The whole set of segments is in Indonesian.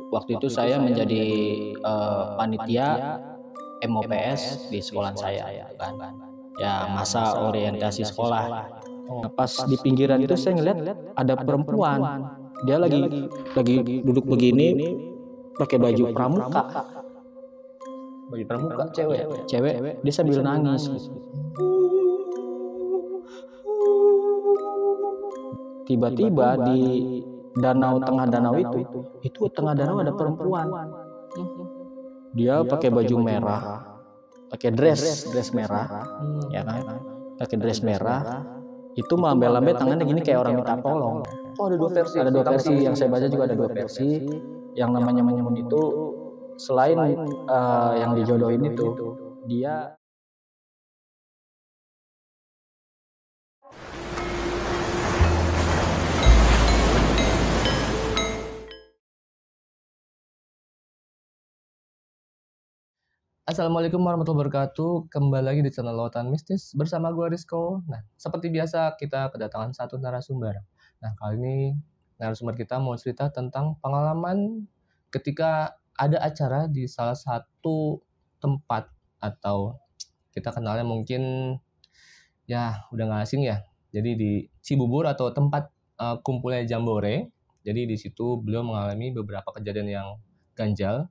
waktu itu saya menjadi panitia MOPS di sekolah saya kan. Ya masa orientasi sekolah. Nah, pas di pinggiran itu saya ngeliat ada perempuan. Dia lagi duduk begini pakai baju pramuka. Baju pramuka cewek. Dia sambil nangis. Tiba-tiba di tengah danau itu tengah danau ada perempuan. Dia pakai baju merah, pakai dress merah, ya kan? Pakai dress merah. Itu melambai-lambai tangannya gini kayak orang minta tolong. Oh, ada dua versi. Ada dua versi yang saya baca juga ada dua versi. Yang namanya Mumun itu selain yang dijodohin itu, dia Assalamualaikum warahmatullahi wabarakatuh. Kembali lagi di channel Lautan Mistis bersama gue Rizko. Nah, seperti biasa kita kedatangan satu narasumber. Nah, kali ini narasumber kita mau cerita tentang pengalaman ketika ada acara di salah satu tempat atau kita kenalnya mungkin ya udah nggak asing ya. Jadi di Cibubur atau tempat kumpulnya Jambore. Jadi di situ beliau mengalami beberapa kejadian yang ganjal.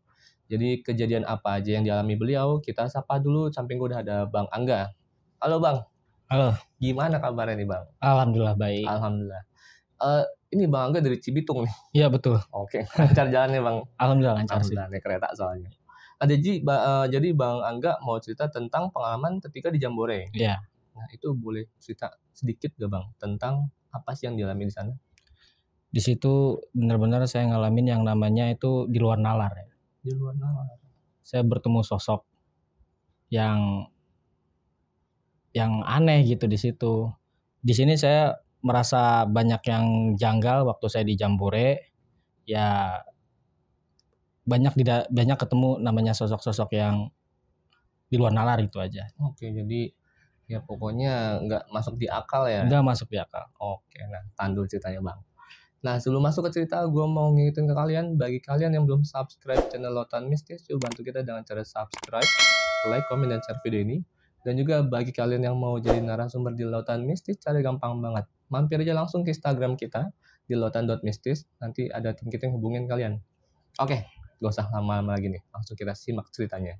Jadi kejadian apa aja yang dialami beliau, kita sapa dulu. Samping gue udah ada Bang Angga. Halo Bang. Halo. Gimana kabarnya nih Bang? Alhamdulillah baik. Alhamdulillah. Ini Bang Angga dari Cibitung nih. Iya betul. Oke, lancar jalannya Bang. Alhamdulillah lancar sih. Naik kereta soalnya. Jadi Bang Angga mau cerita tentang pengalaman ketika di Jambore. Iya. Nah itu boleh cerita sedikit gak Bang tentang apa sih yang dialami di sana? Di situ benar-benar saya ngalamin yang namanya itu di luar nalar ya. Di luar nalar. Saya bertemu sosok yang aneh gitu di situ. Di sini saya merasa banyak yang janggal waktu saya di Jambore. Ya banyak ketemu namanya sosok-sosok yang di luar nalar itu aja. Oke, jadi ya pokoknya nggak masuk di akal ya. Nggak masuk di akal. Oke, nah tandul ceritanya Bang. Nah sebelum masuk ke cerita, gue mau ngingetin ke kalian, bagi kalian yang belum subscribe channel Lautan Mistis, coba bantu kita dengan cara subscribe, like, komen, dan share video ini. Dan juga bagi kalian yang mau jadi narasumber di Lautan Mistis, cara gampang banget. Mampir aja langsung ke Instagram kita di lautan.mistis, nanti ada tim kita yang hubungin kalian. Oke, gak usah lama-lama lagi nih, langsung kita simak ceritanya.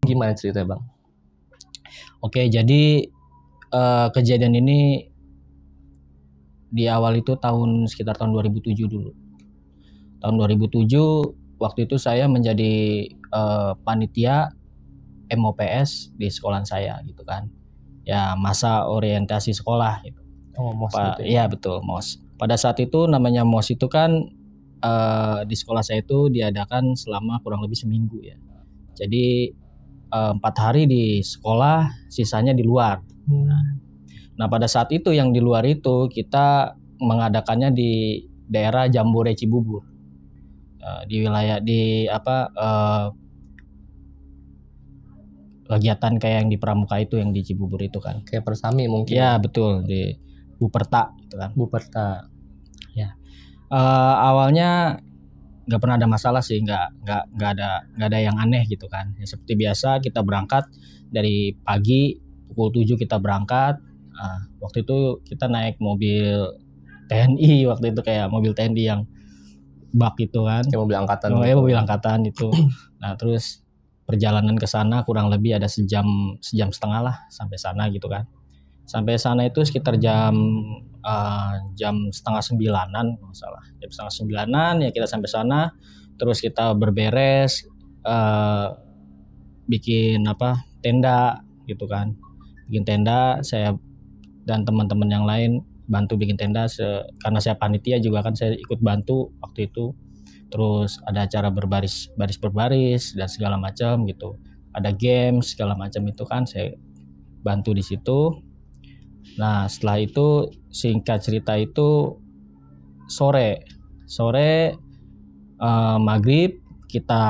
Gimana ceritanya Bang? Oke, jadi kejadian ini di awal itu sekitar tahun 2007 dulu. Tahun 2007 waktu itu saya menjadi panitia MOPS di sekolah saya gitu kan. Ya masa orientasi sekolah gitu. Oh, MOS gitu ya? Iya betul, MOS. Pada saat itu namanya MOS itu kan di sekolah saya itu diadakan selama kurang lebih seminggu ya. Jadi 4 hari di sekolah, sisanya di luar. Nah pada saat itu yang di luar itu kita mengadakannya di daerah Jambore Cibubur, di wilayah kegiatan kayak yang di Pramuka itu yang di Cibubur itu kan. Kayak Persami mungkin. Ya betul, di Buperta gitu kan. Buperta. Ya. Awalnya nggak pernah ada masalah sih, nggak ada yang aneh gitu kan. Ya, seperti biasa kita berangkat dari pagi pukul 7 kita berangkat. Waktu itu kita naik mobil TNI waktu itu, kayak mobil TNI yang bak itu kan. Kayak mobil angkatan. Mobil angkatan itu. Nah terus perjalanan ke sana kurang lebih ada sejam setengah lah sampai sana gitu kan. Sampai sana itu sekitar jam 8:30 kalau salah. Jam 8:30 ya kita sampai sana, terus kita berberes, bikin tenda gitu kan. Bikin tenda, saya dan teman-teman yang lain bantu bikin tenda karena saya panitia juga kan, saya ikut bantu waktu itu. Terus ada acara baris dan segala macam gitu. Ada game segala macam itu kan saya bantu di situ. Nah setelah itu singkat cerita itu sore maghrib kita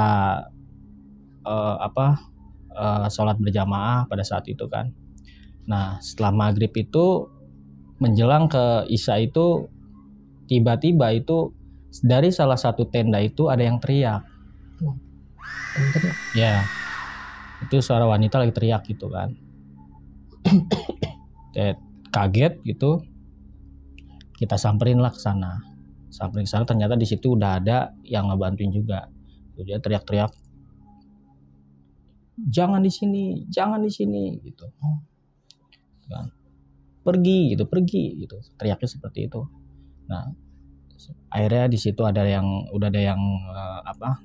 sholat berjamaah pada saat itu kan. Nah setelah maghrib itu menjelang ke isya itu tiba-tiba itu dari salah satu tenda itu ada yang teriak. Ya, itu suara wanita lagi teriak gitu kan. Kaget gitu. Kita samperin lah ke sana. Ternyata di situ udah ada yang ngebantuin juga. Dia teriak-teriak, jangan di sini gitu. Kan. Pergi gitu. Teriaknya seperti itu. Nah, akhirnya di situ udah ada yang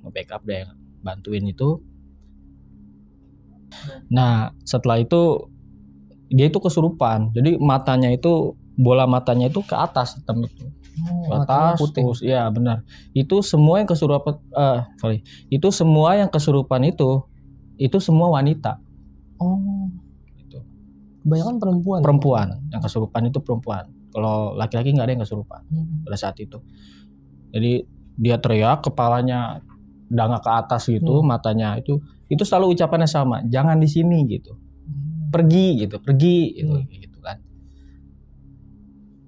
nge-backup, ada yang bantuin itu. Nah, setelah itu dia itu kesurupan. Jadi bola matanya itu ke atas hitam itu. Ke atas terus, ya benar. Itu semua yang kesurupan itu semua wanita. Gitu. Kebanyakan perempuan. Yang kesurupan itu perempuan. Kalau laki-laki nggak ada yang kesurupan pada saat itu. Jadi dia teriak, kepalanya dangak ke atas gitu, matanya itu selalu ucapannya sama, jangan di sini gitu, pergi gitu kan.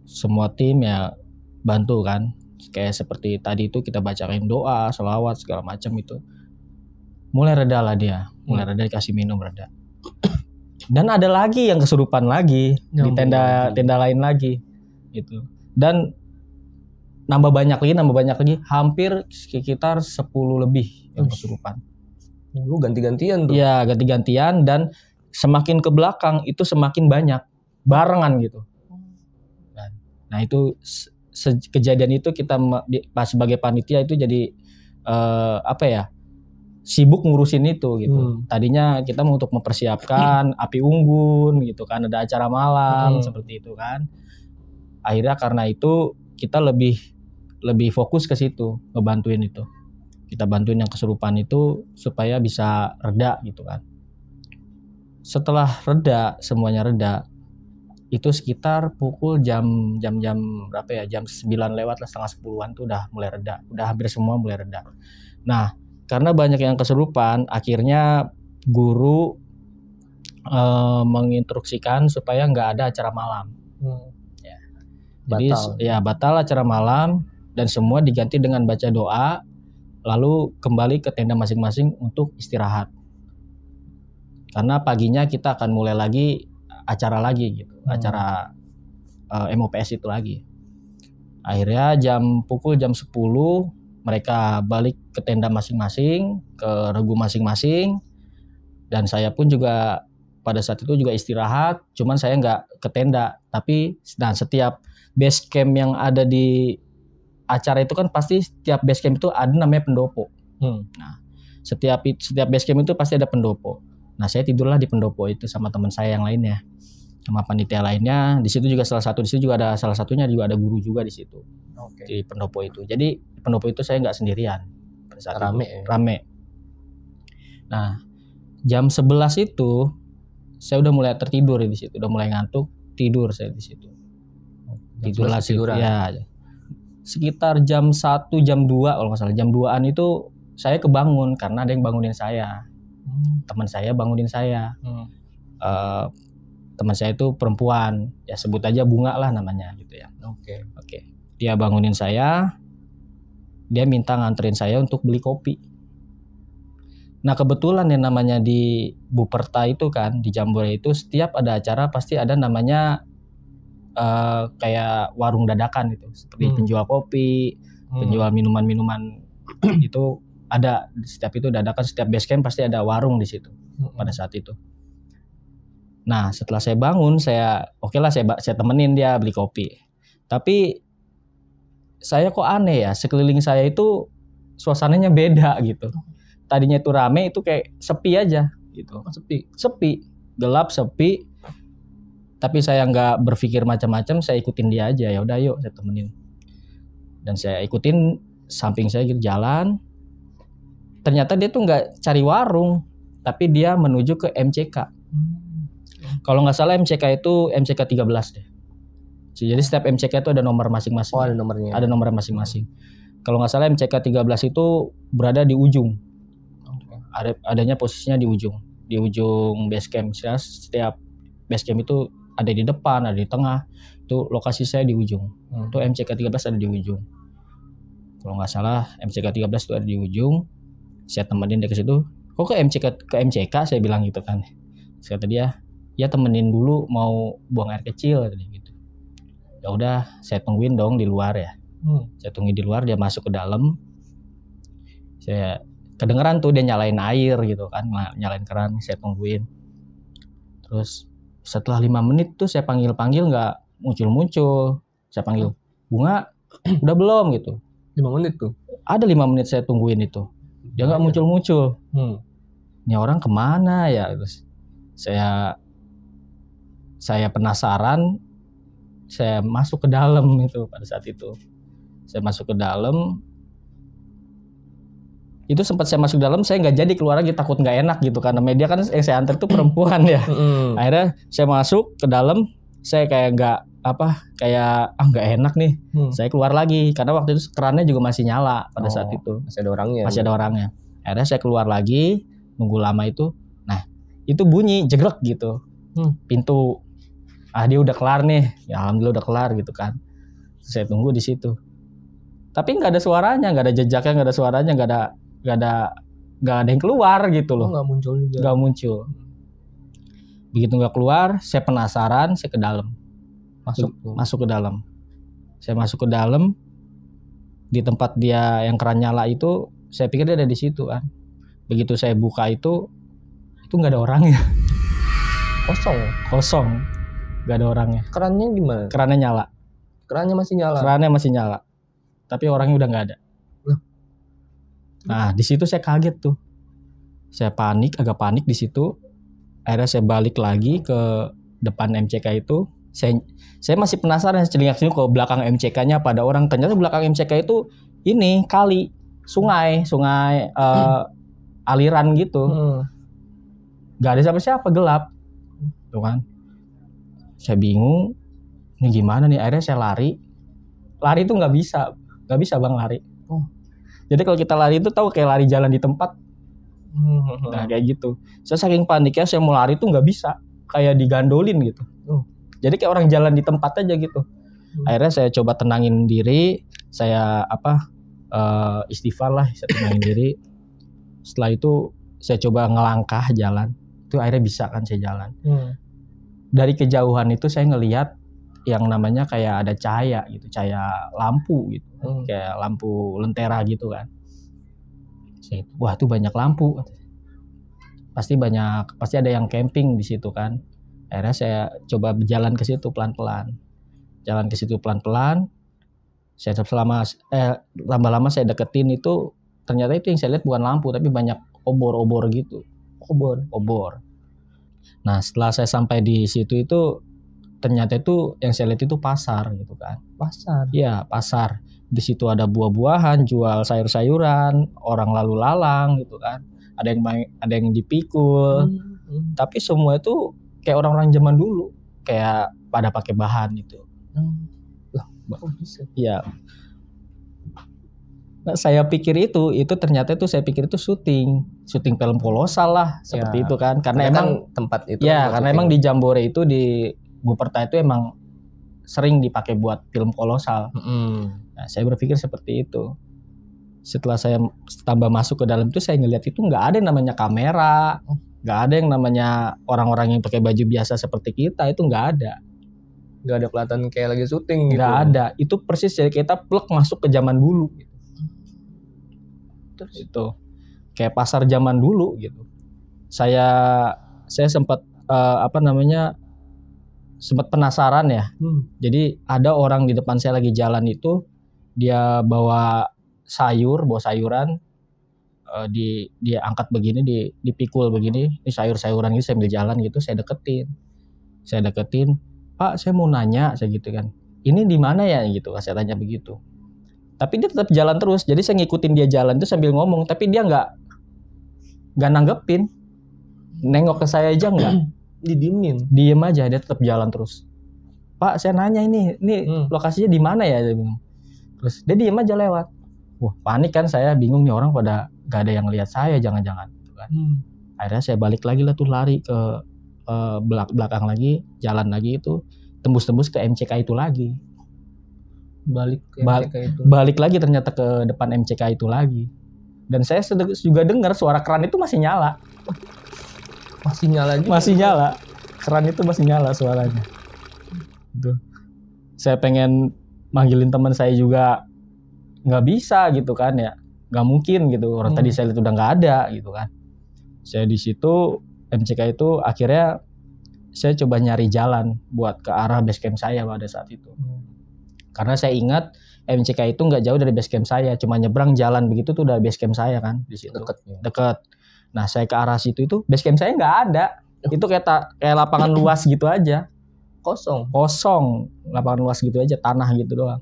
Semua tim ya bantu kan, kayak seperti tadi itu kita bacain doa, sholawat segala macam itu. Mulai reda lah dia, dikasih minum reda. Dan ada lagi yang kesurupan lagi di tenda lain lagi gitu. Dan nambah banyak lagi, hampir sekitar 10 lebih yang kesurupan. Lu ganti-gantian tuh. Iya, ganti-gantian, dan semakin ke belakang itu semakin banyak barengan gitu. Nah, itu kejadian itu kita pas sebagai panitia itu jadi sibuk ngurusin itu gitu. Tadinya kita untuk mempersiapkan api unggun gitu kan, ada acara malam seperti itu kan. Akhirnya karena itu kita lebih fokus ke situ, ngebantuin itu. Kita bantuin yang kesurupan itu supaya bisa reda gitu kan. Setelah reda, semuanya reda, itu sekitar pukul jam berapa ya? Jam 9 lewat lah, setengah 10-an tuh udah mulai reda. Udah hampir semua mulai reda. Nah, karena banyak yang kesurupan, akhirnya guru menginstruksikan supaya nggak ada acara malam. Ya. Jadi batal acara malam dan semua diganti dengan baca doa, lalu kembali ke tenda masing-masing untuk istirahat. Karena paginya kita akan mulai lagi acara lagi gitu, acara MOPS itu lagi. Akhirnya pukul jam 10 mereka balik ke tenda masing-masing, ke regu masing-masing, dan saya pun juga pada saat itu juga istirahat, cuman saya nggak ke tenda, tapi setiap base camp yang ada di acara itu kan pasti setiap base camp itu ada namanya pendopo. Nah, setiap base camp itu pasti ada pendopo. Nah, saya tidurlah di pendopo itu sama teman saya yang lainnya, sama panitia lainnya. Di situ juga salah satunya juga ada guru juga di situ. Di pendopo itu. Jadi pendopo itu saya nggak sendirian. Pada saat rame. Nah, jam 11 itu saya udah mulai tertidur di situ, udah mulai ngantuk, tidur saya di situ. Tidurlah ya. Sekitar jam 1, jam 2 kalau nggak salah, jam 2-an itu saya kebangun karena ada yang bangunin saya. Teman saya bangunin saya. Teman saya itu perempuan, ya sebut aja Bunga lah namanya gitu ya. Oke. Dia bangunin saya, dia minta nganterin saya untuk beli kopi. Nah kebetulan yang namanya di Buperta itu kan, di Jambore itu setiap ada acara pasti ada namanya kayak warung dadakan gitu, seperti penjual kopi, penjual minuman-minuman itu ada setiap itu dadakan, setiap base camp pasti ada warung di situ pada saat itu. Nah setelah saya bangun, saya temenin dia beli kopi. Tapi saya kok aneh ya, sekeliling saya itu suasananya beda gitu. Tadinya itu rame, itu kayak sepi aja gitu. Sepi, gelap, sepi. Tapi saya nggak berpikir macam-macam, saya ikutin dia aja. Ya udah yuk, saya temenin. Dan saya ikutin samping saya gitu jalan. Ternyata dia tuh nggak cari warung, tapi dia menuju ke MCK. Kalau nggak salah MCK itu MCK 13 deh. Jadi setiap MCK itu ada nomor masing-masing. Oh, ada nomornya. Ada nomor masing-masing. Kalau nggak salah MCK 13 itu berada di ujung. Adanya posisinya di ujung base camp. Setiap base camp itu ada di depan, ada di tengah. Itu lokasi saya di ujung. Itu MCK 13 ada di ujung. Kalau nggak salah MCK 13 itu ada di ujung. Saya temenin dia ke situ. Kok ke MCK saya bilang gitu kan. Terus kata dia, ya temenin dulu mau buang air kecil gitu. Ya udah, saya tungguin dong di luar ya. Saya tungguin di luar, dia masuk ke dalam. Saya kedengeran tuh dia nyalain air gitu kan, nyalain keran, saya tungguin. Terus setelah 5 menit tuh saya panggil-panggil nggak muncul-muncul. Saya panggil, "Bunga, udah belum?" gitu. 5 menit tuh? Ada 5 menit saya tungguin itu. Dia nggak muncul-muncul. Ini orang kemana ya? Terus saya penasaran, saya masuk ke dalam itu pada saat itu. Saya masuk ke dalam. Itu sempat saya masuk dalam, saya nggak jadi keluar lagi, takut nggak enak gitu karena media kan yang saya antar itu perempuan ya. Akhirnya saya masuk ke dalam, saya kayak nggak enak nih. Saya keluar lagi karena waktu itu kerannya juga masih nyala pada saat itu. Masih ada orangnya. Akhirnya saya keluar lagi, nunggu lama itu. Nah, itu bunyi jegrek gitu. Pintu. Dia udah kelar nih. Ya alhamdulillah udah kelar gitu kan. Saya tunggu di situ. Tapi nggak ada suaranya, nggak ada jejaknya, nggak ada suaranya, nggak ada yang keluar gitu loh. Nggak muncul juga. Nggak muncul. Begitu nggak keluar, saya penasaran, saya ke dalam. Masuk ke dalam. Saya masuk ke dalam. Di tempat dia yang keran nyala itu, saya pikir dia ada di situ kan. Begitu saya buka itu nggak ada orangnya. Kosong. Nggak ada orangnya. Kerannya gimana? Kerannya nyala. Kerannya masih nyala. Tapi orangnya udah nggak ada. Nah, di situ saya kaget tuh. Saya agak panik di situ. Akhirnya saya balik lagi ke depan MCK itu. Saya masih penasaran, celingak-celinguk ke belakang MCK-nya pada orang. Ternyata belakang MCK itu ini kali, sungai aliran gitu. Gak ada siapa-siapa, gelap. Tuh kan. Saya bingung. Ini gimana nih? Akhirnya saya lari. Lari itu nggak bisa bang lari. Jadi kalau kita lari itu tahu kayak lari jalan di tempat. Nah kayak gitu. Saya saking paniknya saya mau lari tuh nggak bisa, kayak digandolin gitu. Jadi kayak orang jalan di tempat aja gitu. Akhirnya saya coba tenangin diri, saya istighfar lah, saya tenangin diri. Setelah itu saya coba ngelangkah jalan, itu akhirnya bisa kan saya jalan. Dari kejauhan itu saya ngelihat yang namanya kayak ada cahaya gitu, cahaya lampu gitu, kayak lampu lentera gitu kan. Wah tuh banyak lampu, pasti ada yang camping di situ kan. Akhirnya saya coba berjalan ke situ pelan-pelan. Saya lama-lama saya deketin itu, ternyata itu yang saya lihat bukan lampu tapi banyak obor-obor gitu. Obor. Nah setelah saya sampai di situ itu ternyata itu yang saya lihat itu pasar gitu kan. Pasar? Iya pasar. Di situ ada buah-buahan, jual sayur-sayuran, orang lalu lalang gitu kan. Ada yang dipikul. Tapi semua itu kayak orang-orang zaman dulu, kayak pada pakai bahan gitu. Kok bisa? Iya. Nah, saya pikir itu ternyata saya pikir itu syuting film kolosal lah seperti itu kan. Karena emang tempat itu. Ya, karena emang di Jambore itu di Buperta itu emang sering dipakai buat film kolosal. Nah, saya berpikir seperti itu. Setelah saya tambah masuk ke dalam itu, saya ngeliat itu nggak ada yang namanya kamera, nggak ada yang namanya orang-orang yang pakai baju biasa seperti kita, itu nggak ada. Nggak ada kelihatan kayak lagi syuting gitu. Nggak ada. Itu persis jadi kita plek masuk ke zaman dulu. Gitu. Terus itu kayak pasar zaman dulu gitu. Saya sempat sempat penasaran ya. Jadi ada orang di depan saya lagi jalan itu, dia bawa sayuran, dia angkat begini, dipikul begini, ini sayuran gitu sambil jalan gitu. Saya deketin, Pak saya mau nanya, saya gitu kan, ini di mana ya gitu, saya tanya begitu. Tapi dia tetap jalan terus. Jadi saya ngikutin dia jalan itu sambil ngomong, tapi dia nggak nanggepin. Nengok ke saya aja nggak. Didiemin. Diem aja, dia tetap jalan terus. Pak, saya nanya ini lokasinya di mana ya? Dia bilang. Terus dia diem aja lewat. Wah, panik kan saya, bingung nih orang pada gak ada yang lihat saya, jangan-jangan. Gitu kan. Akhirnya saya balik lagi lah tuh, lari ke belakang lagi, jalan lagi itu, tembus-tembus ke MCK itu lagi. Balik lagi ternyata ke depan MCK itu lagi. Dan saya juga dengar suara keran itu masih nyala. Masih nyala juga. Masih nyala. Keran itu masih nyala suaranya. Gitu. Saya pengen manggilin teman saya juga nggak bisa gitu kan ya. Nggak mungkin gitu. Orang tadi saya lihat udah nggak ada gitu kan. Saya di situ MCK itu akhirnya saya coba nyari jalan buat ke arah base camp saya pada saat itu. Karena saya ingat MCK itu nggak jauh dari base camp saya, cuma nyebrang jalan begitu tuh udah base camp saya kan di situ. Deket. Nah saya ke arah situ itu base camp saya nggak ada. Itu kayak lapangan luas gitu aja. Kosong. Lapangan luas gitu aja, tanah gitu doang.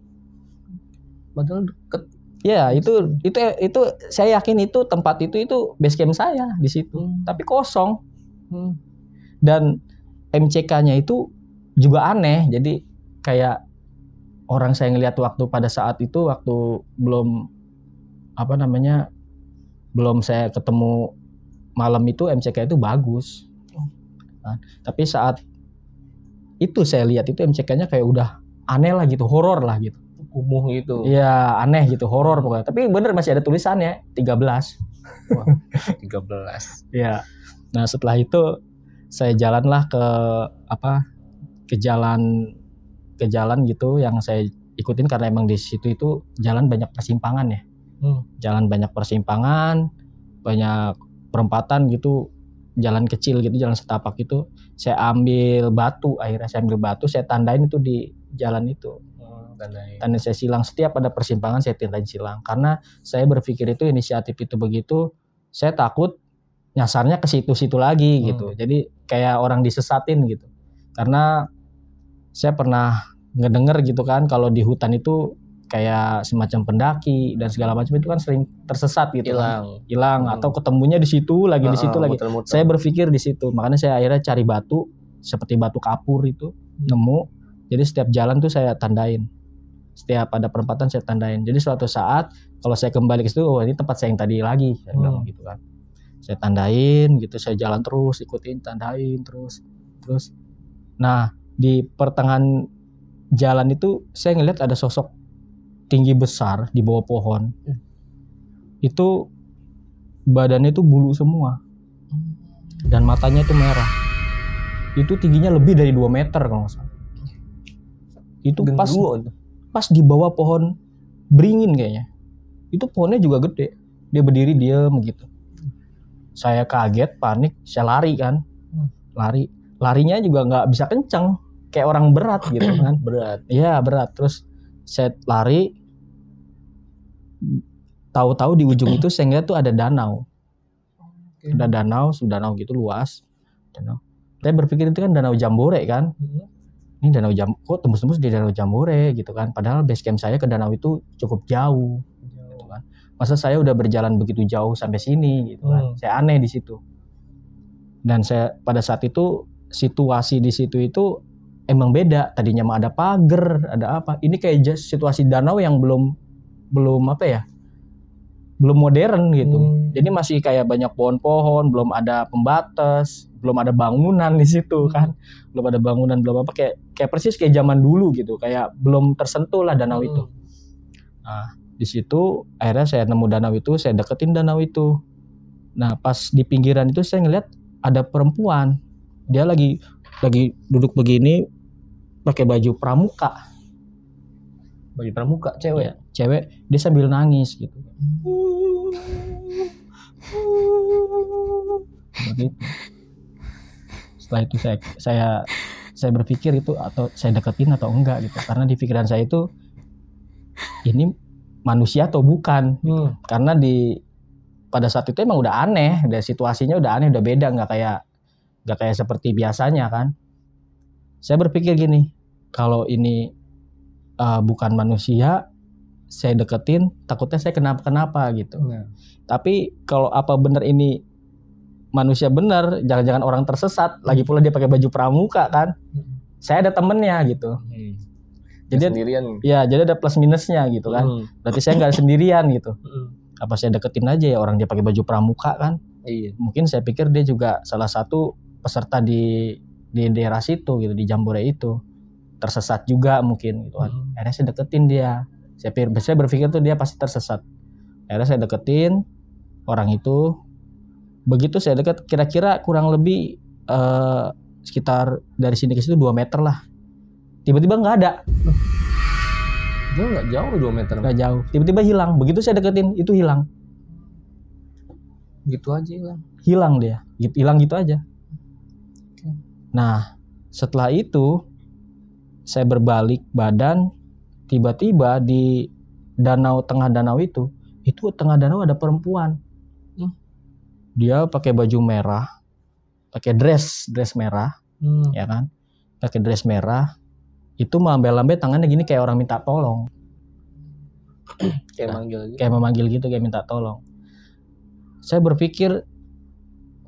Padahal deket. Ya itu saya yakin itu tempat itu base camp saya di situ. Tapi kosong. Dan MCK-nya itu juga aneh. Jadi kayak orang saya ngelihat waktu pada saat itu, waktu belum belum saya ketemu malam itu, MCK itu bagus. Nah, tapi saat itu saya lihat itu MCK-nya kayak udah aneh lah gitu, horor lah gitu. Kumuh gitu. Iya, aneh gitu, horor pokoknya. Tapi bener masih ada tulisannya 13. Wah, 13. Iya. Nah, setelah itu saya jalanlah ke jalan gitu yang saya ikutin, karena emang di situ itu jalan banyak persimpangan ya. Jalan banyak persimpangan, banyak perempatan gitu, jalan kecil gitu, jalan setapak itu. Saya ambil batu, saya tandain itu di jalan itu. Tandain saya silang, setiap ada persimpangan saya tandain silang. Karena saya berpikir itu inisiatif itu begitu, saya takut nyasarnya ke situ-situ lagi gitu. Jadi kayak orang disesatin gitu. Karena saya pernah ngedenger gitu kan, kalau di hutan itu kayak semacam pendaki dan segala macam itu kan sering tersesat gitu, hilang atau ketemunya di situ lagi, di situ lagi. Muter-muter. Saya berpikir di situ, makanya saya akhirnya cari batu seperti batu kapur itu, nemu. Jadi setiap jalan tuh saya tandain, setiap ada perempatan saya tandain. Jadi suatu saat kalau saya kembali ke situ, oh ini tempat saya yang tadi lagi, saya bilang gitu kan. Saya tandain gitu, saya jalan terus, ikutin, tandain terus. Nah di pertengahan jalan itu saya ngeliat ada sosok tinggi besar di bawah pohon. Itu badannya itu bulu semua. Dan matanya itu merah. Itu tingginya lebih dari 2 meter kalau nggak salah. Itu pas di bawah pohon beringin kayaknya. Itu pohonnya juga gede. Dia berdiri diam gitu. Saya kaget, panik, saya lari kan. Larinya juga nggak bisa kencang. Kayak orang berat gitu kan. Iya berat. Terus saya lari, tahu-tahu di ujung itu saya ngeliat tuh ada danau. Ada danau gitu luas. Saya berpikir itu kan danau Jambore kan. Ini danau kok tembus-tembus di danau Jambore gitu kan. Padahal base camp saya ke danau itu cukup jauh. Gitu kan. Masa saya udah berjalan begitu jauh sampai sini gitu kan. Saya aneh di situ. Dan saya pada saat itu situasi di situ itu emang beda. Tadinya mah ada pagar, ada apa. Ini kayak situasi danau yang belum belum modern gitu. Jadi masih kayak banyak pohon-pohon, belum ada pembatas, belum ada bangunan di situ kan. Belum ada bangunan, belum apa, kayak persis kayak zaman dulu gitu. Kayak belum tersentuh lah danau itu. Nah, di situ akhirnya saya nemu danau itu, saya deketin danau itu. Nah, pas di pinggiran itu saya ngeliat ada perempuan. Dia lagi duduk begini pakai baju pramuka. Baju pramuka cewek. Ya, cewek, dia sambil nangis gitu. Begitu. Setelah itu saya berpikir itu atau saya deketin atau enggak gitu. Karena di pikiran saya itu ini manusia atau bukan gitu. Karena pada saat itu emang udah aneh, udah situasinya udah aneh, udah beda, nggak kayak seperti biasanya kan. Saya berpikir gini, kalau ini bukan manusia, saya deketin, takutnya saya kenapa-kenapa gitu. Nah. Tapi kalau apa benar ini manusia benar, jangan-jangan orang tersesat, lagi pula dia pakai baju pramuka kan. Saya ada temennya gitu. Jadi sendirian. Ya, jadi ada plus minusnya gitu kan. Berarti saya nggak sendirian gitu. Apa saya deketin aja ya, orang dia pakai baju pramuka kan. Iya. Mungkin saya pikir dia juga salah satu peserta di daerah situ gitu, di Jambore itu. Tersesat juga mungkin gitu kan. Akhirnya saya deketin dia. Saya berpikir tuh dia pasti tersesat. Akhirnya saya deketin orang itu. Begitu saya deket, kira-kira kurang lebih sekitar dari sini ke situ 2 meter lah. Tiba-tiba nggak ada. Dia nggak jauh 2 meter. Nggak jauh. Tiba-tiba hilang. Begitu saya deketin, itu hilang. Gitu aja hilang. Hilang dia. Hilang gitu aja. Nah, setelah itu saya berbalik badan, tiba-tiba di tengah danau itu tengah danau ada perempuan. Dia pakai baju merah, pakai dress merah, ya kan? Pakai dress merah, itu melambai-lambai tangannya gini kayak orang minta tolong. Kayak manggil gitu. Kayak memanggil gitu, kayak minta tolong. Saya berpikir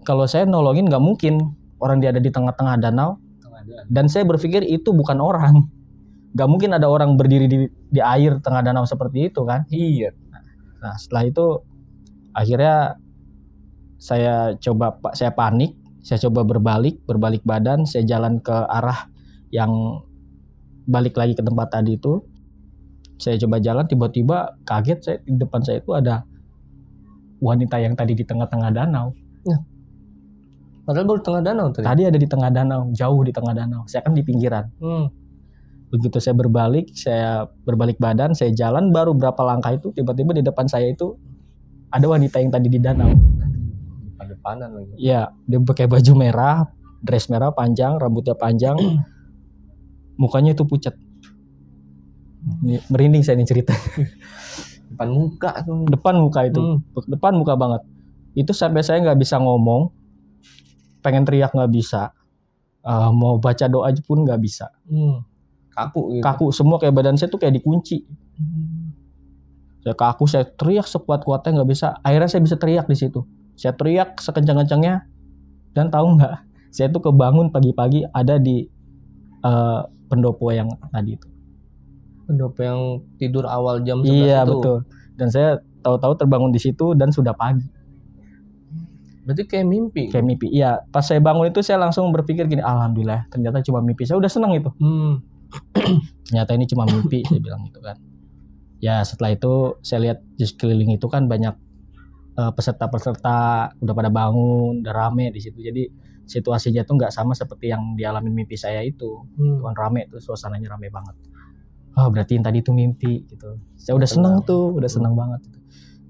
kalau saya nolongin nggak mungkin, orang dia ada di tengah-tengah danau. Dan saya berpikir itu bukan orang. Gak mungkin ada orang berdiri di air tengah danau seperti itu kan. Iya. Nah setelah itu akhirnya saya panik. Saya coba berbalik badan. Saya jalan ke arah yang balik lagi ke tempat tadi itu. Saya coba jalan, tiba-tiba kaget di depan saya itu ada wanita yang tadi di tengah-tengah danau. Padahal baru tengah danau tadi. Tadi ada di tengah danau, jauh di tengah danau. Saya kan di pinggiran. Begitu saya berbalik badan, saya jalan baru berapa langkah itu, tiba-tiba di depan saya itu ada wanita yang tadi di danau. Depan-depanan lagi. Iya, dia pakai baju merah, dress merah panjang, rambutnya panjang, mukanya itu pucat. Merinding saya nih cerita. Depan muka tuh. Depan muka itu, depan muka banget. Itu sampai saya nggak bisa ngomong. Pengen teriak nggak bisa, mau baca doa pun nggak bisa. Kaku gitu. Kaku semua, kayak badan saya tuh kayak dikunci. Saya kaku, saya teriak sekuat-kuatnya nggak bisa. Akhirnya saya bisa teriak di situ. Saya teriak sekencang-kencangnya, dan tahu nggak, saya tuh kebangun pagi-pagi ada di pendopo yang tadi itu. Pendopo yang tidur awal jam 11 iya, itu. Betul. Dan saya tahu-tahu terbangun di situ dan sudah pagi. Berarti kayak mimpi. Kayak mimpi. Iya, pas saya bangun itu saya langsung berpikir gini, alhamdulillah ternyata cuma mimpi. Saya udah senang itu. Ternyata ini cuma mimpi, saya bilang gitu kan. Ya setelah itu saya lihat di sekeliling itu kan banyak peserta-peserta udah pada bangun, udah rame di situ. Jadi situasinya tuh nggak sama seperti yang dialami mimpi saya itu. Tuh kan rame tuh, suasananya rame banget. Berarti yang tadi itu mimpi gitu. Saya udah senang tuh, udah senang banget.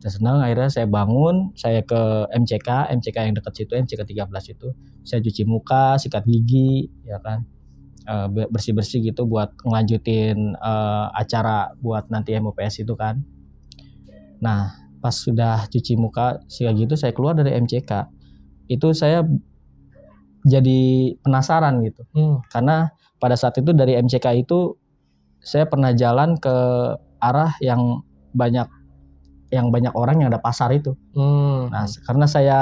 Saya senang, akhirnya saya bangun, saya ke MCK yang dekat situ, MCK 13 itu. Saya cuci muka, sikat gigi, ya kan. Bersih-bersih gitu buat ngelanjutin acara buat nanti MOPS itu kan. Nah, pas sudah cuci muka, sikat gitu, saya keluar dari MCK. Itu saya jadi penasaran gitu. Karena pada saat itu dari MCK itu saya pernah jalan ke arah yang banyak orang, yang ada pasar itu. Nah, karena saya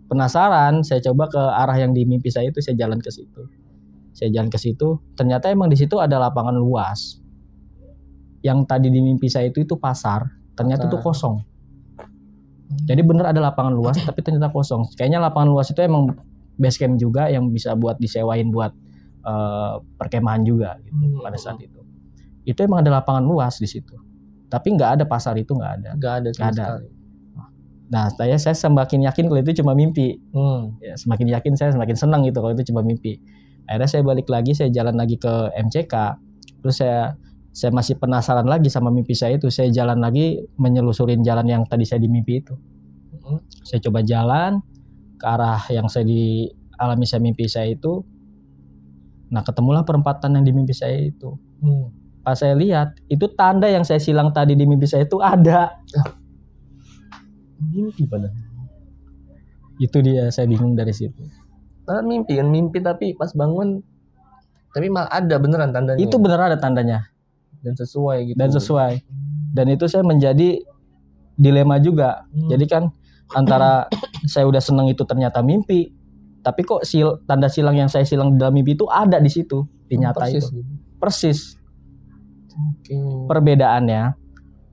penasaran, saya coba ke arah yang di mimpi saya itu, saya jalan ke situ. Ternyata emang di situ ada lapangan luas. Yang tadi di mimpi saya itu pasar, ternyata itu kosong. Jadi bener ada lapangan luas, tapi ternyata kosong. Kayaknya lapangan luas itu emang base camp juga yang bisa buat disewain buat perkemahan juga gitu pada saat itu. Itu emang ada lapangan luas di situ. Tapi nggak ada pasar itu, nggak ada. Nggak ada. Nah, saya semakin yakin kalau itu cuma mimpi. Ya, semakin yakin saya semakin senang gitu kalau itu cuma mimpi. Akhirnya saya balik lagi, saya jalan lagi ke MCK. Terus saya masih penasaran lagi sama mimpi saya itu. Saya jalan lagi menyelusurin jalan yang tadi saya di mimpi itu. Saya coba jalan ke arah yang dialami saya mimpi saya itu. Nah, ketemulah perempatan yang di mimpi saya itu. Pas saya lihat, itu tanda yang saya silang tadi di mimpi saya itu ada. Mimpi padahal. Itu dia, saya bingung dari situ. Padahal mimpi tapi pas bangun, tapi malah ada beneran tandanya. Itu beneran ada tandanya. Dan sesuai gitu. Dan itu saya menjadi dilema juga. Jadi kan antara saya udah seneng itu ternyata mimpi, tapi kok tanda silang yang saya silang di dalam mimpi itu ada di situ, di nyata persis. itu. Persis. Oke. Perbedaannya,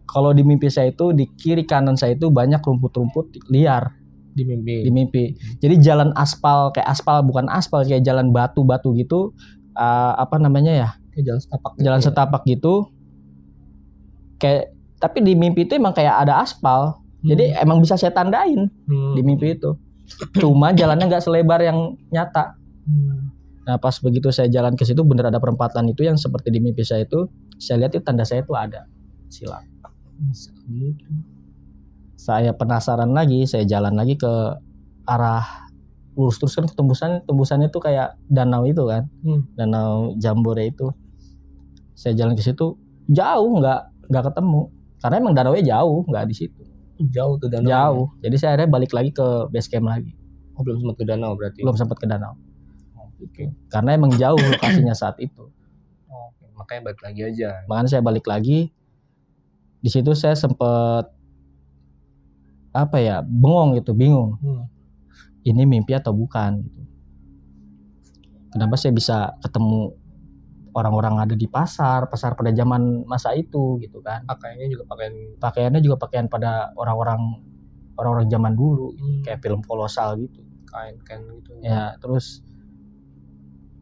kalau di mimpi saya itu di kiri kanan saya itu banyak rumput-rumput liar Di mimpi. di mimpi. Jadi jalan aspal, kayak aspal bukan aspal, kayak jalan batu-batu gitu, apa namanya ya? Kayak jalan setapak. Jalan setapak gitu. Kayak tapi di mimpi itu emang kayak ada aspal. Jadi emang bisa saya tandain di mimpi itu. Cuma jalannya nggak selebar yang nyata. Nah pas begitu saya jalan ke situ bener ada perempatan itu yang seperti di mimpi saya itu. Saya lihat itu tanda saya itu ada silang. Bisa gitu. Saya penasaran lagi, saya jalan lagi ke arah lurus terus kan tembusannya itu kayak danau itu kan. Danau Jambore itu. Saya jalan ke situ jauh nggak ketemu. Karena emang danaunya jauh, nggak di situ. Jauh tuh danau. Jauh. Jadi saya akhirnya balik lagi ke base camp lagi. Oh, belum sempat ke danau berarti. Belum sempat ke danau. Oke. Karena emang jauh lokasinya saat itu. Oke, makanya balik lagi aja. Makanya saya balik lagi. Di situ saya sempet bengong gitu, bingung. Ini mimpi atau bukan gitu. Kenapa saya bisa ketemu orang-orang ada di pasar pada zaman masa itu gitu kan. Pakaiannya juga pakaian pada orang-orang zaman dulu, kayak film kolosal gitu. Kain gitu. Ya, terus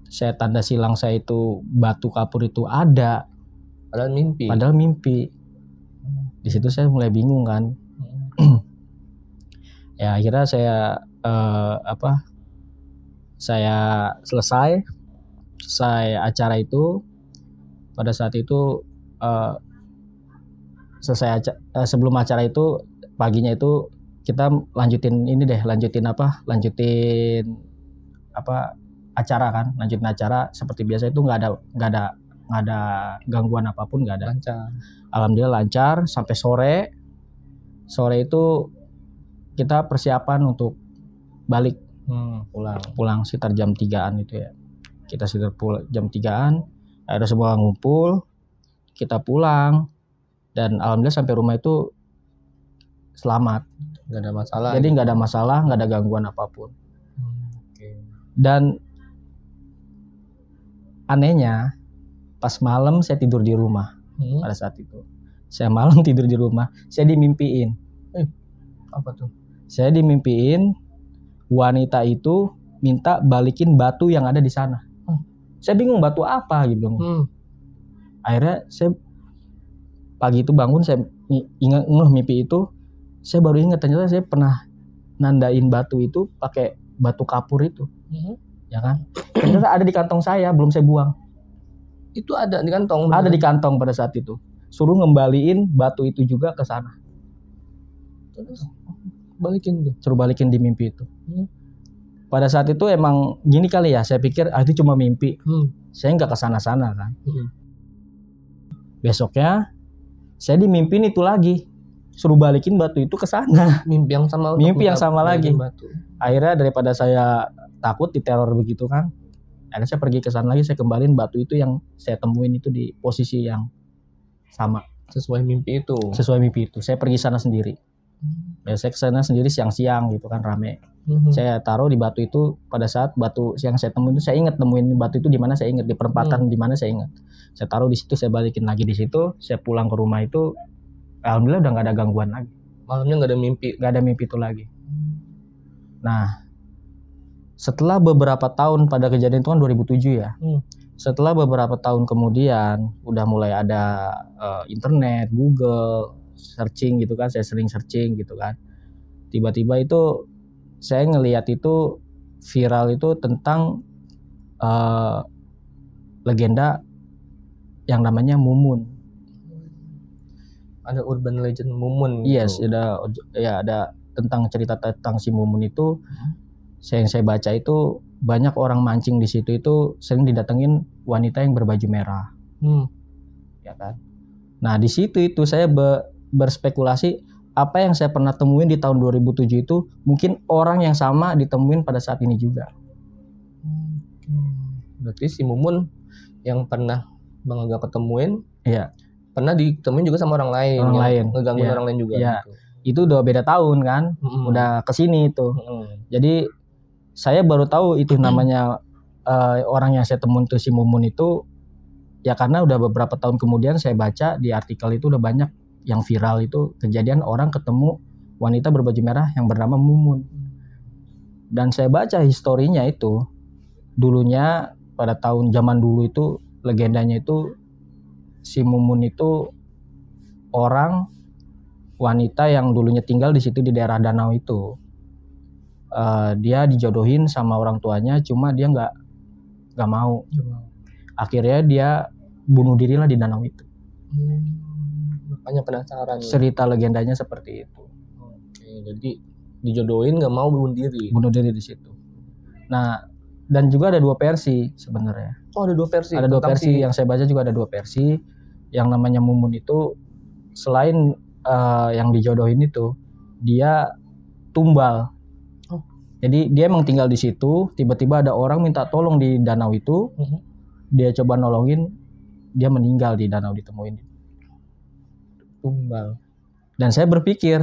saya tanda silang saya itu batu kapur itu ada. Padahal mimpi. Di situ saya mulai bingung kan. Ya akhirnya saya selesai acara itu. Pada saat itu sebelum acara itu paginya itu kita lanjutin acara kan, lanjutin acara seperti biasa itu nggak ada gangguan apapun, nggak ada. Lancar. Alhamdulillah lancar sampai sore itu kita persiapan untuk balik pulang sekitar jam 3-an itu ya. Kita sekitar jam 3-an, ada semua ngumpul, kita pulang, dan alhamdulillah sampai rumah itu selamat. Nggak ada masalah. Jadi nggak ada masalah, nggak ada gangguan apapun. Dan anehnya, pas malam saya tidur di rumah. Pada saat itu, saya malam tidur di rumah, saya dimimpiin. Apa tuh? Saya dimimpiin wanita itu minta balikin batu yang ada di sana. Saya bingung batu apa gitu. Akhirnya saya pagi itu bangun, saya ingat mimpi itu, saya baru ingat ternyata saya pernah nandain batu itu pakai batu kapur itu. Ya kan? Ternyata ada di kantong saya, belum saya buang. Itu ada di kantong? Ada di kantong pada saat itu. Suruh ngembaliin batu itu juga ke sana. Terus balikin tuh? Suruh balikin di mimpi itu. Pada saat itu emang gini kali ya, saya pikir itu cuma mimpi. Saya nggak kesana-sana kan. Besoknya saya dimimpiin itu lagi, suruh balikin batu itu ke sana. Mimpi yang sama. Mimpi yang sama lagi. Batu. Akhirnya daripada saya takut diteror begitu kan, akhirnya saya pergi ke sana lagi, saya kembaliin batu itu yang saya temuin itu di posisi yang sama. Sesuai mimpi itu. Saya pergi sana sendiri. Ya, saya ke sana sendiri siang-siang gitu kan, rame. Saya taruh di batu itu. Pada saat batu yang saya temuin itu, saya ingat temuin batu itu di mana, saya ingat di perempatan di mana, saya ingat. Saya taruh di situ, saya balikin lagi di situ. Saya pulang ke rumah itu, alhamdulillah udah nggak ada gangguan lagi. Malamnya nggak ada mimpi itu lagi. Nah, setelah beberapa tahun, pada kejadian itu kan 2007 ya. Setelah beberapa tahun kemudian, udah mulai ada internet, Google, searching gitu kan, saya sering searching gitu kan. Tiba-tiba itu saya ngelihat itu viral itu tentang legenda yang namanya Mumun. Ada urban legend Mumun gitu. Yes, ada tentang cerita tentang si Mumun itu. Yang saya baca itu banyak orang mancing di situ itu sering didatengin wanita yang berbaju merah. Ya kan? Nah, di situ itu saya berspekulasi apa yang saya pernah temuin di tahun 2007 itu mungkin orang yang sama ditemuin pada saat ini juga. Berarti si Mumun yang pernah Bang Aga ketemuin, iya, pernah ditemuin juga sama orang lain. Orang yang lain. ngegangguin Iya. orang lain juga. Iya. Gitu. Itu udah beda tahun kan, udah kesini itu. Jadi saya baru tahu itu namanya orang yang saya temuin itu si Mumun itu, ya karena udah beberapa tahun kemudian saya baca di artikel itu udah banyak yang viral itu kejadian orang ketemu wanita berbaju merah yang bernama Mumun. Dan saya baca historinya itu, dulunya pada tahun zaman dulu itu legendanya itu si Mumun itu orang wanita yang dulunya tinggal di situ di daerah danau itu. Dia dijodohin sama orang tuanya, cuma dia nggak mau. Akhirnya dia bunuh diri lah di danau itu. Makanya penasaran. Cerita legendanya seperti itu. Oke, jadi dijodohin nggak mau bunuh diri. Bunuh diri di situ. Nah, dan juga ada 2 versi sebenarnya. Oh, ada 2 versi. Ada 2 versi yang saya baca juga ada 2 versi. Yang namanya Mumun itu selain yang dijodohin itu, dia tumbal. Jadi dia emang tinggal di situ, tiba-tiba ada orang minta tolong di danau itu. Dia coba nolongin, dia meninggal di danau ditemuin. Tumbal. Dan saya berpikir,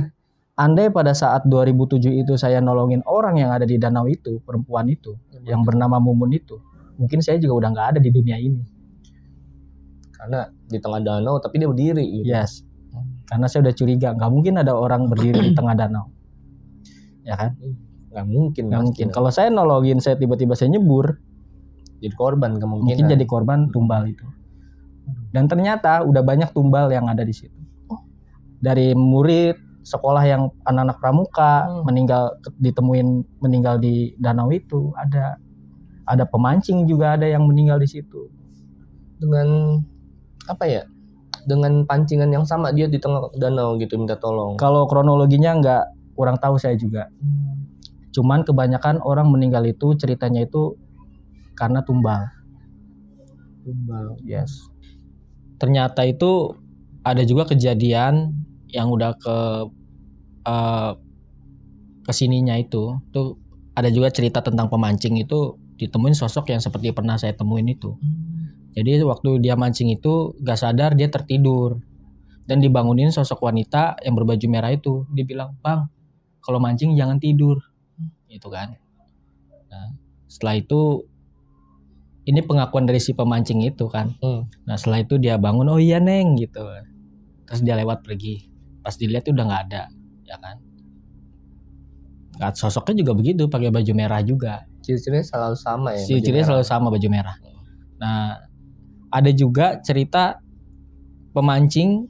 andai pada saat 2007 itu saya nolongin orang yang ada di danau itu, perempuan itu, yang bernama Mumun itu, mungkin saya juga udah nggak ada di dunia ini. Karena di tengah danau tapi dia berdiri gitu. Yes. Karena saya udah curiga, nggak mungkin ada orang berdiri di tengah danau. Ya kan? Nggak mungkin. Nggak mungkin. Kalau saya nolongin, saya tiba-tiba saya nyebur, jadi korban kemungkinan. Mungkin jadi korban tumbal itu. Dan ternyata udah banyak tumbal yang ada di situ. Dari murid sekolah yang anak-anak pramuka ditemuin meninggal di danau itu, ada pemancing juga ada yang meninggal di situ. Dengan apa ya? Dengan pancingan yang sama dia di tengah danau gitu minta tolong. Kalau kronologinya kurang tahu saya juga. Cuman kebanyakan orang meninggal itu ceritanya itu karena tumbal. Yes. Ternyata itu ada juga kejadian yang udah kesininya itu. Tuh ada juga cerita tentang pemancing itu ditemuin sosok yang seperti pernah saya temuin itu. Jadi waktu dia mancing itu gak sadar dia tertidur. Dan dibangunin sosok wanita yang berbaju merah itu. Dia bilang, "Bang, kalau mancing jangan tidur." Gitu kan. Nah, setelah itu ini pengakuan dari si pemancing itu kan. Nah setelah itu dia bangun, "Oh iya Neng," gitu. Terus dia lewat pergi. Pas dilihat udah nggak ada, ya kan. Sosoknya juga begitu, pakai baju merah juga. Ciri-cirinya selalu sama ya. Ciri-cirinya selalu sama, baju merah. Nah ada juga cerita pemancing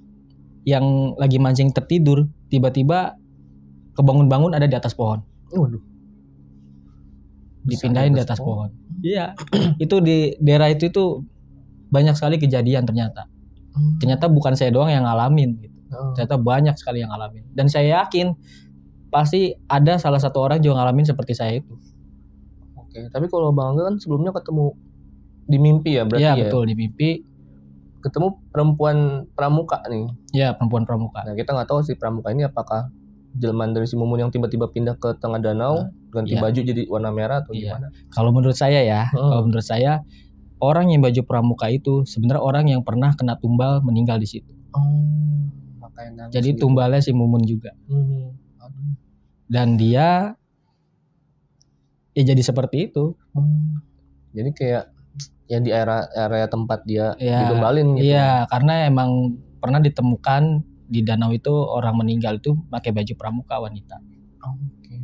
yang lagi mancing tertidur, tiba-tiba kebangun-bangun ada di atas pohon. Waduh. Dipindahin di atas pohon. Iya. Itu di daerah itu banyak sekali kejadian ternyata. Ternyata bukan saya doang yang ngalamin gitu. Ternyata banyak sekali yang ngalamin. Dan saya yakin pasti ada salah satu orang juga ngalamin seperti saya itu. Oke, tapi kalau Bang Angga kan sebelumnya ketemu di mimpi ya berarti ya? Iya betul, di mimpi. Ketemu perempuan pramuka nih. Iya, perempuan pramuka. Nah kita nggak tahu si pramuka ini apakah jelmaan dari si Mumun yang tiba-tiba pindah ke tengah danau, ganti baju jadi warna merah atau gimana? Kalau menurut saya kalau menurut saya orang yang baju pramuka itu sebenarnya orang yang pernah kena tumbal meninggal di situ. Makanya jadi tumbalnya si Mumun juga. Dan dia ya jadi seperti itu. Jadi kayak ya di area tempat dia ditumbalin gitu. Iya, karena emang pernah ditemukan di danau itu orang meninggal itu pakai baju pramuka wanita. Oke.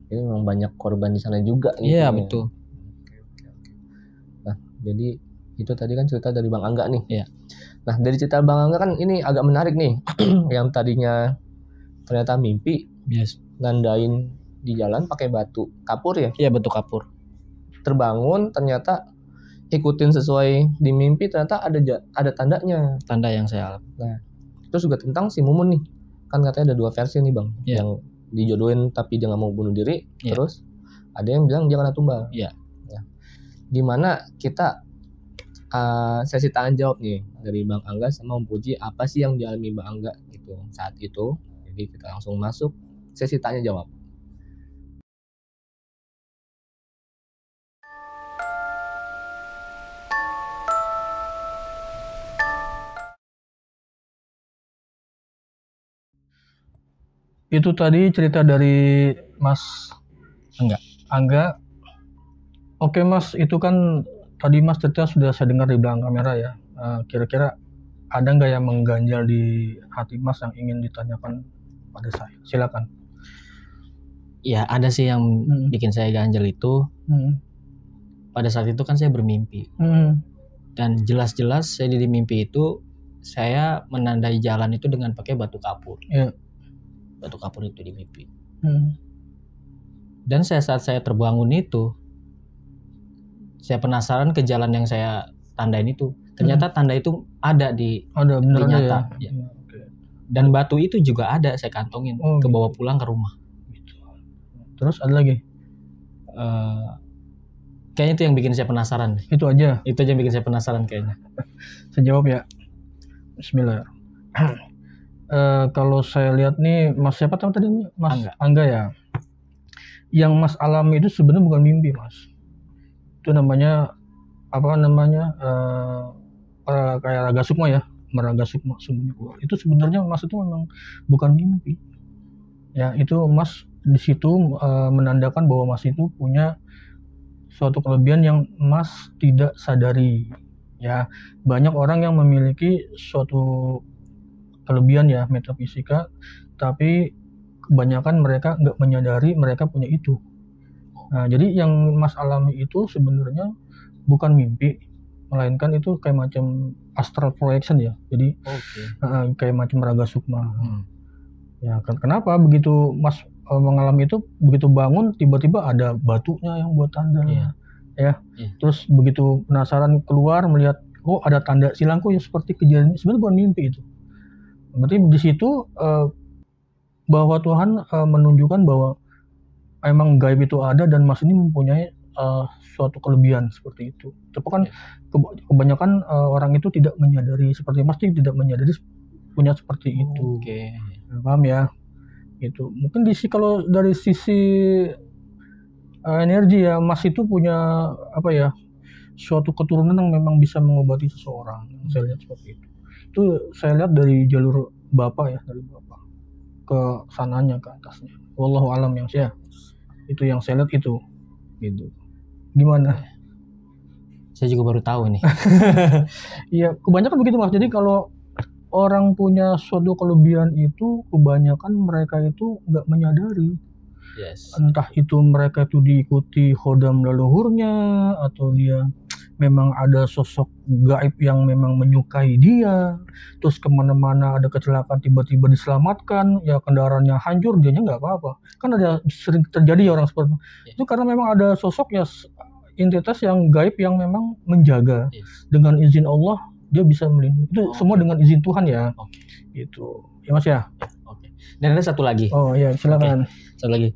Jadi memang banyak korban di sana juga gitu. Iya, betul. Oke. Nah, jadi itu tadi kan cerita dari Bang Angga nih. Iya. Nah, dari cerita Bang Angga kan ini agak menarik nih. Yang tadinya ternyata mimpi, nandain di jalan pakai batu kapur ya? Iya, batu kapur. Terbangun ternyata ikutin sesuai di mimpi, ternyata ada tandanya. Tanda yang saya alami. Nah, terus juga tentang si Mumun nih. Kan katanya ada 2 versi nih Bang. Yang dijodohin tapi dia nggak mau bunuh diri. Terus ada yang bilang dia kena tumbal. Nah, gimana kita sesi tanya jawab nih dari Bang Angga sama Om Puji, apa sih yang dialami Bang Angga gitu saat itu. Jadi kita langsung masuk sesi tanya jawab. Itu tadi cerita dari Mas Angga. Oke Mas, itu kan tadi Mas cerita sudah saya dengar di belakang kamera ya. Kira-kira ada nggak yang mengganjal di hati Mas yang ingin ditanyakan pada saya? Silakan. Ya ada sih yang bikin saya ganjel itu. Pada saat itu kan saya bermimpi. Dan jelas-jelas saya di mimpi itu saya menandai jalan itu dengan pakai batu kapur. Batu kapur itu di mimpi. Dan saat saya terbangun itu, saya penasaran ke jalan yang saya tandain itu. Ternyata tanda itu ada di nyata. Ya. Dan batu itu juga ada, saya kantongin ke bawa pulang ke rumah. Terus ada lagi? Kayaknya itu yang bikin saya penasaran. Itu aja? Itu aja yang bikin saya penasaran kayaknya. Saya jawab ya. Bismillah. Kalau saya lihat nih, Mas siapa tahu tadi? Mas Angga ya. Yang Mas alami itu sebenarnya bukan mimpi Mas. Itu namanya kayak raga sukma ya, meraga sukma semuanya keluar. Itu sebenarnya Mas itu memang bukan mimpi. Ya itu Mas di situ menandakan bahwa Mas itu punya suatu kelebihan yang Mas tidak sadari. Ya banyak orang yang memiliki suatu kelebihan ya metafisika, tapi kebanyakan mereka nggak menyadari mereka punya itu. Nah jadi yang Mas alami itu sebenarnya bukan mimpi, melainkan itu kayak macam astral projection ya. Jadi kayak macam raga sukma. Ya kenapa begitu Mas mengalami itu, begitu bangun tiba-tiba ada batunya yang buat tanda. Terus begitu penasaran keluar melihat ada tanda silangku ya seperti kejadian ini, sebenarnya bukan mimpi itu. Berarti di situ bahwa Tuhan menunjukkan bahwa emang gaib itu ada dan Mas ini mempunyai suatu kelebihan seperti itu. Tapi kan kebanyakan orang itu tidak menyadari, seperti Mas tidak menyadari punya seperti itu. Paham ya? Itu mungkin kalau dari sisi energi ya, Mas itu punya suatu keturunan yang memang bisa mengobati seseorang. Saya lihat seperti itu. Itu saya lihat dari jalur Bapak ya, dari Bapak ke sananya, ke atasnya. Wallahu alam yang saya. Itu yang saya lihat itu. Gitu. Gimana? Saya juga baru tahu nih. Iya, kebanyakan begitu Mas. Jadi kalau orang punya suatu kelebihan itu, kebanyakan mereka itu nggak menyadari. Entah itu mereka itu diikuti khodam leluhurnya, atau dia memang ada sosok gaib yang memang menyukai dia, terus kemana-mana ada kecelakaan tiba-tiba diselamatkan, ya kendaraannya hancur, dianya nggak apa-apa. Kan ada sering terjadi orang seperti itu. Itu karena memang ada sosok ya, entitas yang gaib yang memang menjaga. Dengan izin Allah dia bisa melindungi. Itu semua dengan izin Tuhan ya. Gitu. Ya Mas ya. Dan ada satu lagi. Oh iya, silakan. Satu lagi.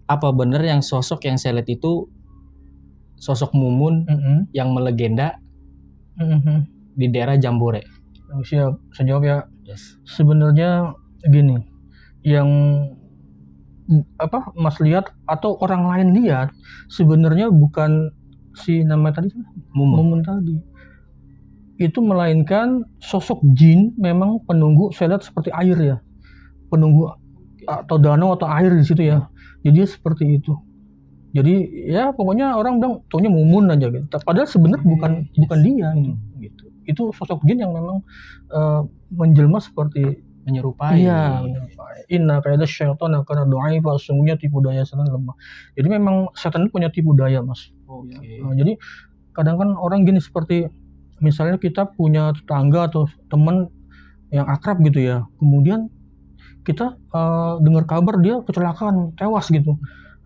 Apa benar yang sosok yang saya lihat itu sosok Mumun yang melegenda di daerah Jambore? Siap, saya jawab ya. Sebenarnya gini, yang Mas lihat atau orang lain lihat sebenarnya bukan si namanya tadi Mumun tadi. Itu melainkan sosok jin, memang penunggu, saya lihat seperti air ya. Penunggu atau danau atau air di situ ya. Jadi seperti itu. Jadi ya pokoknya orang bilang taunya Mumun aja gitu. Padahal sebenarnya bukan dia gitu. Itu sosok jin yang memang menjelma seperti menyerupai. Iya, menyerupai. Inna kaida syaitan karena dha'ifa, sesungguhnya tipu daya setan lemah. Jadi memang setan punya tipu daya, Mas. Nah, jadi kadang kan orang gini, seperti misalnya kita punya tetangga atau teman yang akrab gitu ya. Kemudian kita dengar kabar dia kecelakaan, tewas gitu.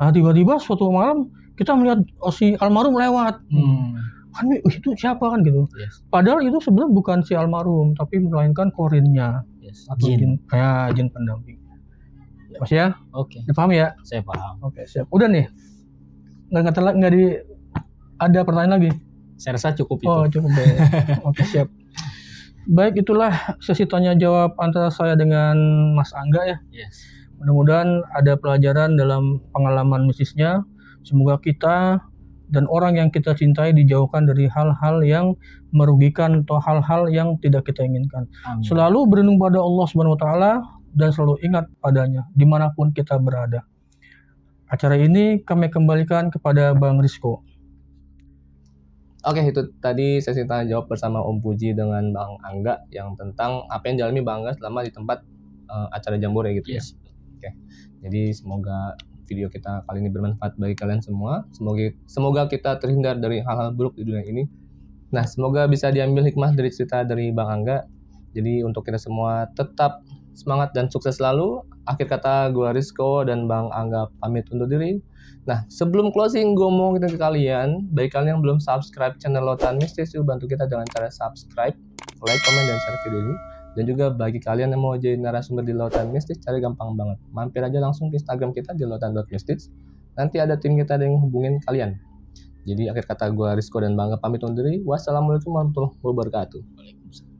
Nah tiba-tiba suatu malam kita melihat si almarhum lewat. Kan itu siapa kan gitu. Padahal itu sebenarnya bukan si almarhum, tapi melainkan korinnya atau jin pendamping. Mas ya? Oke. Dipaham ya? Saya paham. Oke, siap. Udah nih. Ada pertanyaan lagi? Saya rasa cukup itu. Oh, cukup deh. Oke, siap. Baik, itulah sesi tanya jawab antara saya dengan Mas Angga ya. Mudah-mudahan ada pelajaran dalam pengalaman mistisnya. Semoga kita dan orang yang kita cintai dijauhkan dari hal-hal yang merugikan atau hal-hal yang tidak kita inginkan. Amin. Selalu berlindung pada Allah Subhanahu wa taala dan selalu ingat padanya dimanapun kita berada. Acara ini kami kembalikan kepada Bang Rizko. Oke, itu tadi sesi tanya jawab bersama Om Puji dengan Bang Angga yang tentang apa yang dialami Bang Angga selama di tempat acara Jambore gitu ya. Yes. Oke. Jadi semoga video kita kali ini bermanfaat bagi kalian semua. Semoga kita terhindar dari hal-hal buruk di dunia ini. Nah, semoga bisa diambil hikmah dari cerita dari Bang Angga. Jadi untuk kita semua tetap semangat dan sukses selalu. Akhir kata gue Rizko dan Bang Angga pamit undur diri. Nah, sebelum closing, gue mau ke kalian, bagi kalian yang belum subscribe channel Lautan Mistis, yuk bantu kita dengan cara subscribe, like, comment, dan share video ini. Dan juga bagi kalian yang mau jadi narasumber di Lautan Mistis, cara gampang banget. Mampir aja langsung ke Instagram kita di lautan.mistis. Nanti ada tim kita yang hubungin kalian. Jadi akhir kata gue Rizko dan Bang Angga pamit undur diri. Wassalamualaikum warahmatullahi wabarakatuh. Waalaikumsalam.